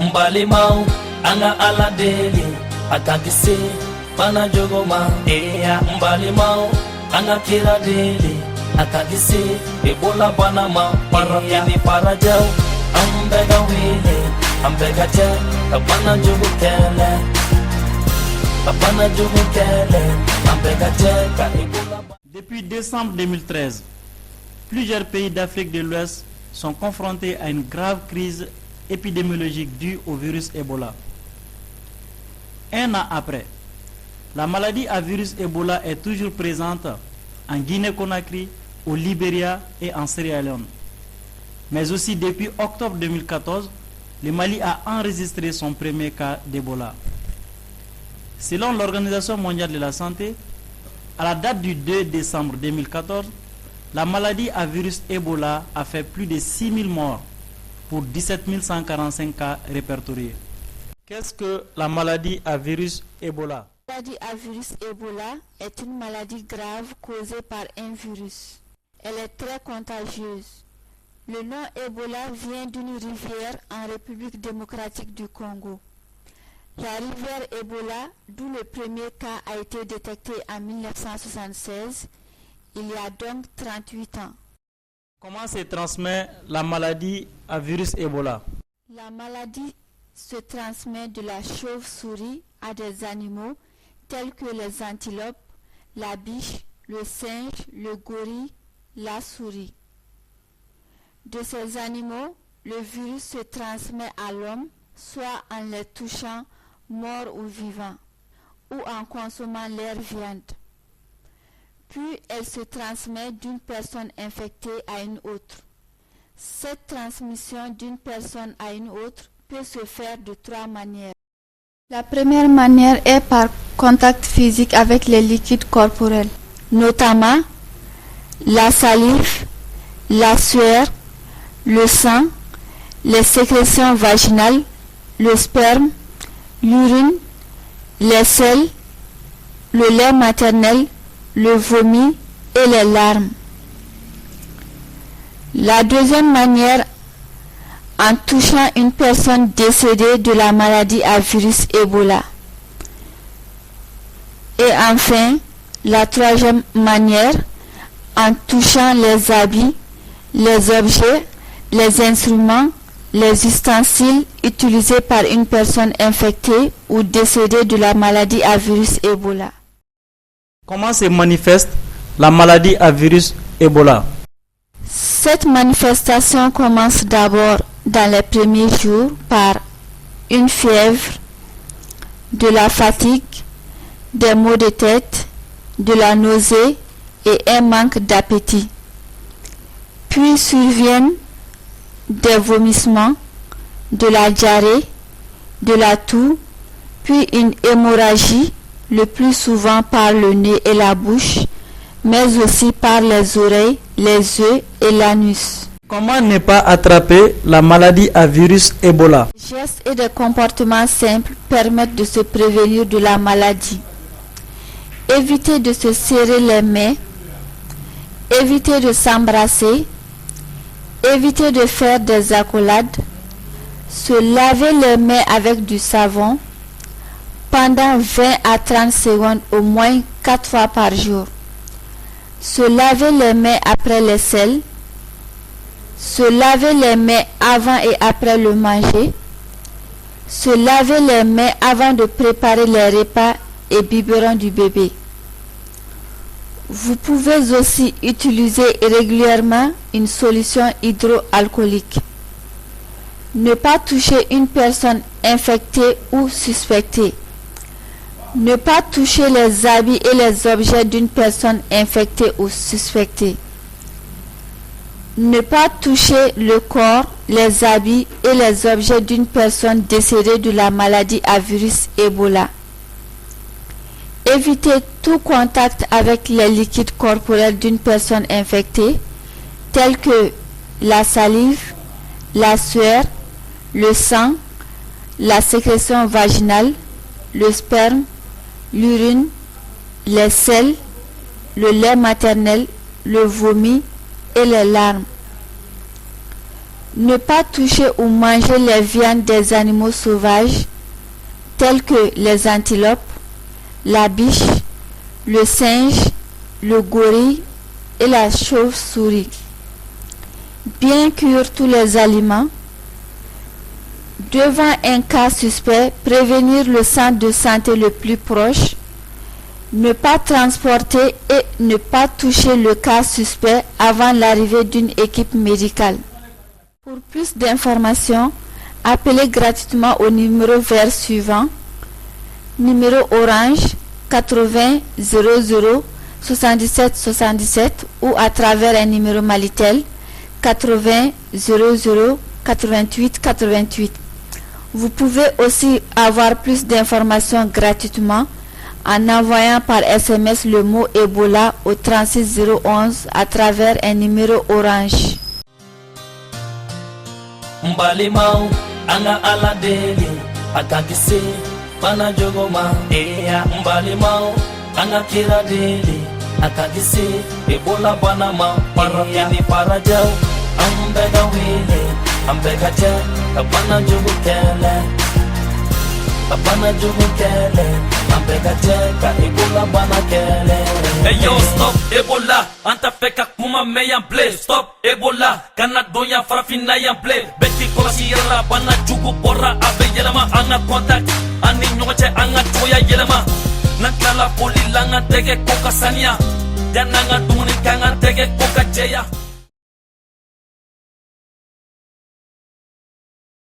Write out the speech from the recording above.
Mbalimau anga aladeli atakisi bana jogoma eya mbalimau anga kiradeli atakisi ebola bana ma para ni parajau ambega wile ambega je bana jogo kele bana jogo kele ambega je ka ebola. Depuis décembre 2013, plusieurs pays d'Afrique de l'Ouest sont confrontés à une grave crise épidémiologique due au virus Ebola. Un an après, la maladie à virus Ebola est toujours présente en Guinée-Conakry, au Libéria et en Sierra Leone. Mais aussi depuis octobre 2014, le Mali a enregistré son premier cas d'Ebola. Selon l'Organisation mondiale de la santé, à la date du 2 décembre 2014, la maladie à virus Ebola a fait plus de 6000 morts pour 17 145 cas répertoriés. Qu'est-ce que la maladie à virus Ebola? La maladie à virus Ebola est une maladie grave causée par un virus. Elle est très contagieuse. Le nom Ebola vient d'une rivière en République démocratique du Congo. La rivière Ebola, d'où le premier cas a été détecté en 1976, il y a donc 38 ans. Comment se transmet la maladie à virus Ebola? La maladie se transmet de la chauve-souris à des animaux tels que les antilopes, la biche, le singe, le gorille, la souris. De ces animaux, le virus se transmet à l'homme, soit en les touchant, morts ou vivants, ou en consommant leur viande. Puis elle se transmet d'une personne infectée à une autre. Cette transmission d'une personne à une autre peut se faire de 3 manières. La première manière est par contact physique avec les liquides corporels, notamment la salive, la sueur, le sang, les sécrétions vaginales, le sperme, l'urine, les selles, le lait maternel, le vomi et les larmes. La deuxième manière, en touchant une personne décédée de la maladie à virus Ebola. Et enfin, la troisième manière, en touchant les habits, les objets, les instruments, les ustensiles utilisés par une personne infectée ou décédée de la maladie à virus Ebola. Comment se manifeste la maladie à virus Ebola? Cette manifestation commence d'abord dans les premiers jours par une fièvre, de la fatigue, des maux de tête, de la nausée et un manque d'appétit. Puis surviennent des vomissements, de la diarrhée, de la toux, puis une hémorragie, le plus souvent par le nez et la bouche, mais aussi par les oreilles, les yeux et l'anus. Comment ne pas attraper la maladie à virus Ebola? Des gestes et des comportements simples permettent de se prévenir de la maladie. Éviter de se serrer les mains, éviter de s'embrasser, éviter de faire des accolades, se laver les mains avec du savon pendant 20 à 30 secondes au moins 4 fois par jour. Se laver les mains après les selles, se laver les mains avant et après le manger, se laver les mains avant de préparer les repas et biberons du bébé. Vous pouvez aussi utiliser régulièrement une solution hydroalcoolique. Ne pas toucher une personne infectée ou suspectée. Ne pas toucher les habits et les objets d'une personne infectée ou suspectée. Ne pas toucher le corps, les habits et les objets d'une personne décédée de la maladie à virus Ebola. Évitez tout contact avec les liquides corporels d'une personne infectée, tels que la salive, la sueur, le sang, la sécrétion vaginale, le sperme, l'urine, les selles, le lait maternel, le vomi et les larmes. Ne pas toucher ou manger les viandes des animaux sauvages tels que les antilopes, la biche, le singe, le gorille et la chauve-souris. Bien cuire tous les aliments. Devant un cas suspect, prévenir le centre de santé le plus proche. Ne pas transporter et ne pas toucher le cas suspect avant l'arrivée d'une équipe médicale. Pour plus d'informations, appelez gratuitement au numéro vert suivant, numéro orange 80 00 77 77 ou à travers un numéro Malitel 80 00 88 88. Vous pouvez aussi avoir plus d'informations gratuitement en envoyant par SMS le mot Ebola au 36011 à travers un numéro orange. Mbalimau anga ala deli atakisi pana jogoma eya mbalimau anga kira deli atakisi Ebola banama parafini parajau ambega wile ambega che apana jogo kele apana jogo kele ambega che ka Ebola bana kele. Hey yo, stop Ebola, anta feka kuma meyan play. Stop Ebola, kana doya farafina yan play. Beti kolasi yela bana jugu bora abe yelama. Anga contact, ani nyoche anga toya yelama. Nankala poli langa tege koka sanya. Jananga duni kanga tege koka jeya.